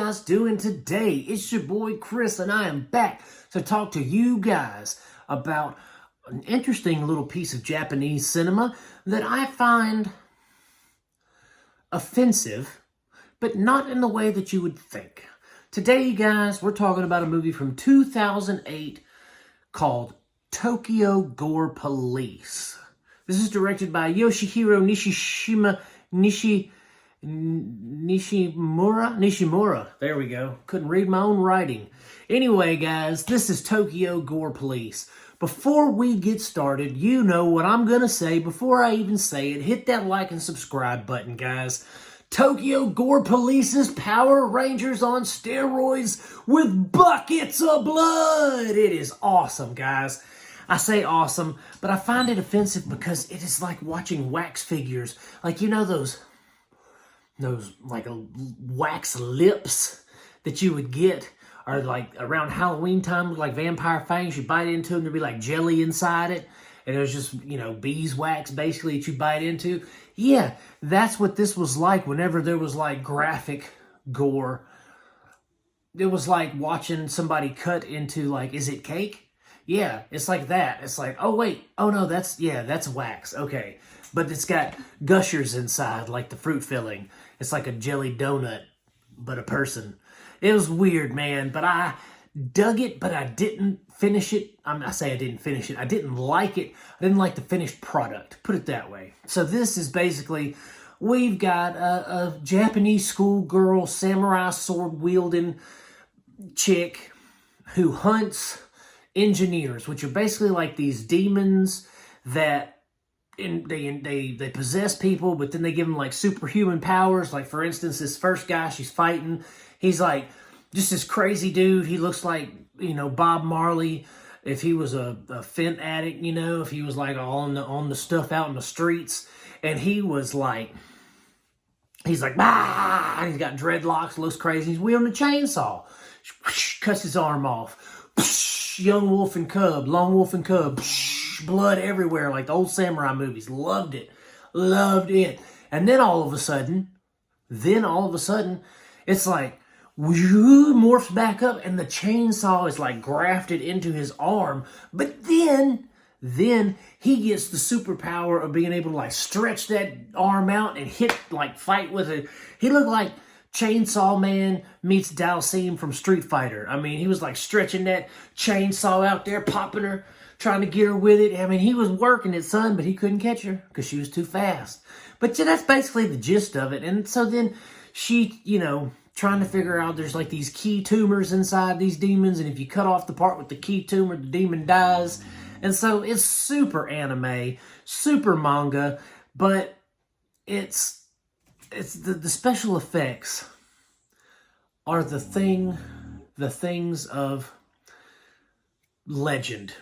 guys doing today? It's your boy Chris, and I am back to talk to you guys about an interesting little piece of Japanese cinema that I find offensive, but not in the way that you would think. Today, guys, we're talking about a movie from 2008 called Tokyo Gore Police. This is directed by Yoshihiro Nishimura. There we go. Couldn't read my own writing. Anyway, guys, this is Tokyo Gore Police. Before we get started, you know what I'm going to say before I even say it. Hit that like and subscribe button, guys. Tokyo Gore Police is Power Rangers on steroids with buckets of blood. It is awesome, guys. I say awesome, but I find it offensive because it is like watching wax figures. Like, you know those like wax lips that you would get, or like around Halloween time, like vampire fangs, you bite into them, there'd be like jelly inside it, and it was just, you know, beeswax basically that you bite into. Yeah, that's what this was like whenever there was like graphic gore. It was like watching somebody cut into, like, is it cake? Yeah, it's like that. It's like, oh wait, oh no, that's wax, okay. But it's got gushers inside, like the fruit filling. It's like a jelly donut, but a person. It was weird, man, but I dug it, but I didn't finish it. I say I didn't finish it. I didn't like it. I didn't like the finished product, put it that way. So this is basically, we've got a Japanese schoolgirl, samurai sword-wielding chick who hunts engineers, which are basically like these demons that they possess people, but then they give them like superhuman powers. Like, for instance, this first guy she's fighting, he's like just this crazy dude. He looks like, you know, Bob Marley if he was a fent addict, you know, if he was like on the stuff out in the streets. And he was like, he's like, bah! And he's got dreadlocks, looks crazy. He's wielding a chainsaw, cuts his arm off. Young wolf and cub, lone wolf and cub, blood everywhere, like the old samurai movies. Loved it. And then all of a sudden, it's like, morphs back up, and the chainsaw is like grafted into his arm. But then he gets the superpower of being able to like stretch that arm out and hit, like fight with it. He looked like Chainsaw Man meets Dalsim from Street Fighter. I mean, he was like stretching that chainsaw out there, popping her, trying to get her with it. I mean, he was working it, son, but he couldn't catch her because she was too fast. But yeah, that's basically the gist of it. And so then she, you know, trying to figure out there's like these key tumors inside these demons, and if you cut off the part with the key tumor, the demon dies. And so it's super anime, super manga, but it's the special effects are the things of legend.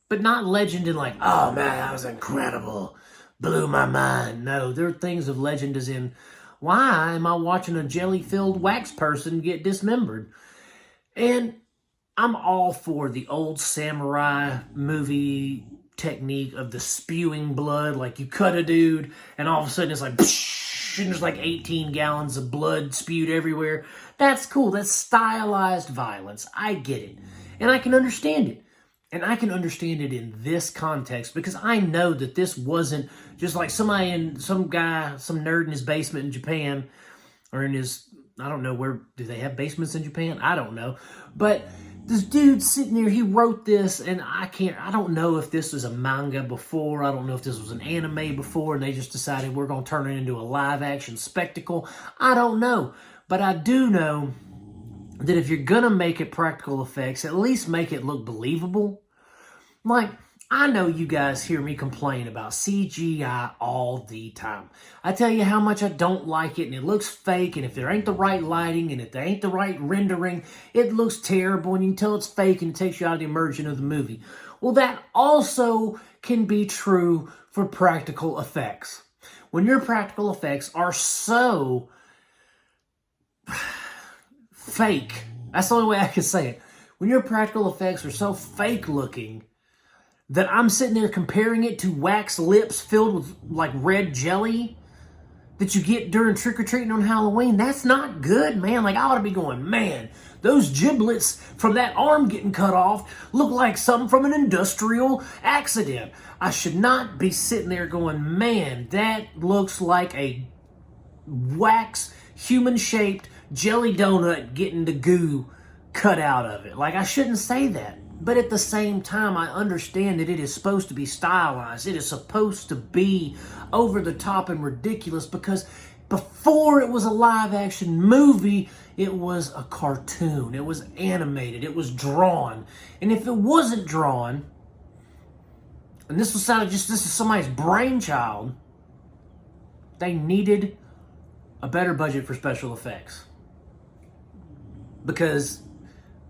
But not legend in like, oh man, that was incredible, blew my mind. No, they're things of legend as in, why am I watching a jelly-filled wax person get dismembered? And I'm all for the old samurai movie technique of the spewing blood. Like, you cut a dude, and all of a sudden it's like, psh, and there's like 18 gallons of blood spewed everywhere. That's cool. That's stylized violence. I get it. And I can understand it. And I can understand it in this context because I know that this wasn't just like some nerd in his basement in Japan, or in his, I don't know, where, do they have basements in Japan? I don't know. But this dude sitting there, he wrote this, and I don't know if this was a manga before. I don't know if this was an anime before, and they just decided we're going to turn it into a live-action spectacle. I don't know. But I do know that if you're going to make it practical effects, at least make it look believable. Like, I know you guys hear me complain about CGI all the time. I tell you how much I don't like it, and it looks fake, and if there ain't the right lighting, and if there ain't the right rendering, it looks terrible, and you can tell it's fake, and it takes you out of the immersion of the movie. Well, that also can be true for practical effects. When your practical effects are so fake, that's the only way I can say it. When your practical effects are so fake looking that I'm sitting there comparing it to wax lips filled with like red jelly, that you get during trick-or-treating on Halloween. That's not good, man. Like, I ought to be going, man, those giblets from that arm getting cut off look like something from an industrial accident. I should not be sitting there going, man, that looks like a wax, human-shaped jelly donut getting the goo cut out of it. Like, I shouldn't say that. But at the same time, I understand that it is supposed to be stylized. It is supposed to be over the top and ridiculous, because before it was a live action movie, it was a cartoon. It was animated. It was drawn. And if it wasn't drawn, and this is somebody's brainchild, they needed a better budget for special effects. Because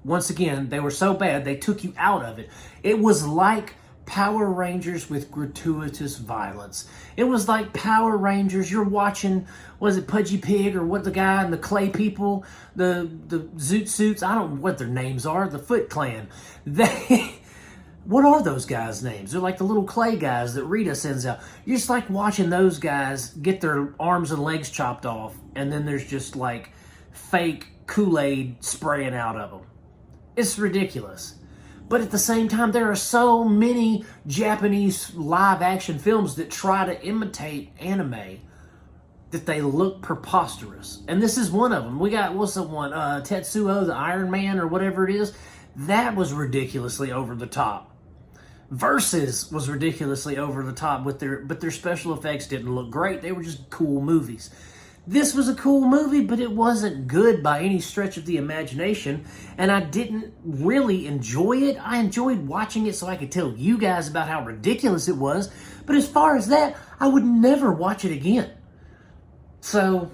once again, they were so bad, they took you out of it. It was like Power Rangers with gratuitous violence. It was like Power Rangers, you're watching, was it Pudgy Pig or what, the guy and the clay people, the Zoot Suits, I don't know what their names are, the Foot Clan. What are those guys' names? They're like the little clay guys that Rita sends out. You're just like watching those guys get their arms and legs chopped off, and then there's just like fake Kool-Aid spraying out of them. It's ridiculous. But at the same time, there are so many Japanese live action films that try to imitate anime that they look preposterous. And this is one of them. We got, what's the one? Tetsuo, the Iron Man, or whatever it is. That was ridiculously over the top. Versus was ridiculously over the top but their special effects didn't look great. They were just cool movies. This was a cool movie, but it wasn't good by any stretch of the imagination, and I didn't really enjoy it. I enjoyed watching it so I could tell you guys about how ridiculous it was, but as far as that, I would never watch it again. So,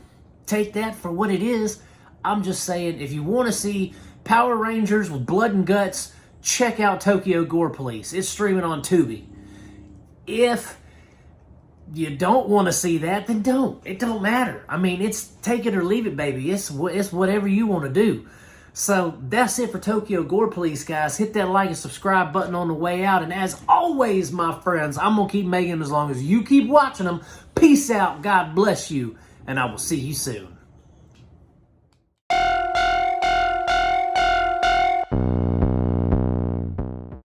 take that for what it is. I'm just saying, if you want to see Power Rangers with blood and guts, check out Tokyo Gore Police. It's streaming on Tubi. If you don't want to see that, then don't. It don't matter. I mean, it's take it or leave it, baby. It's whatever you want to do. So that's it for Tokyo Gore Police, guys. Hit that like and subscribe button on the way out. And as always, my friends, I'm going to keep making them as long as you keep watching them. Peace out. God bless you. And I will see you soon.